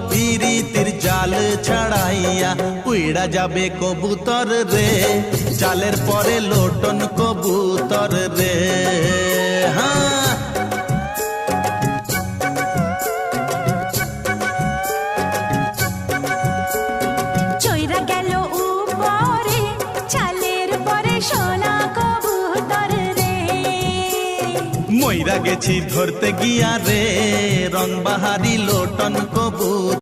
পিরিতির জাল ছাড়াইয়া উইড়া যাবে কবুতর রে, জালের পরে লোটন কবুতর রে। হ্যাঁ চইরা গেল উপরে চালের পরে সোনা কবুতর রে। মইরা গেছি ধরতে গিয়া রে রংবাহারি লোটন কবুতর।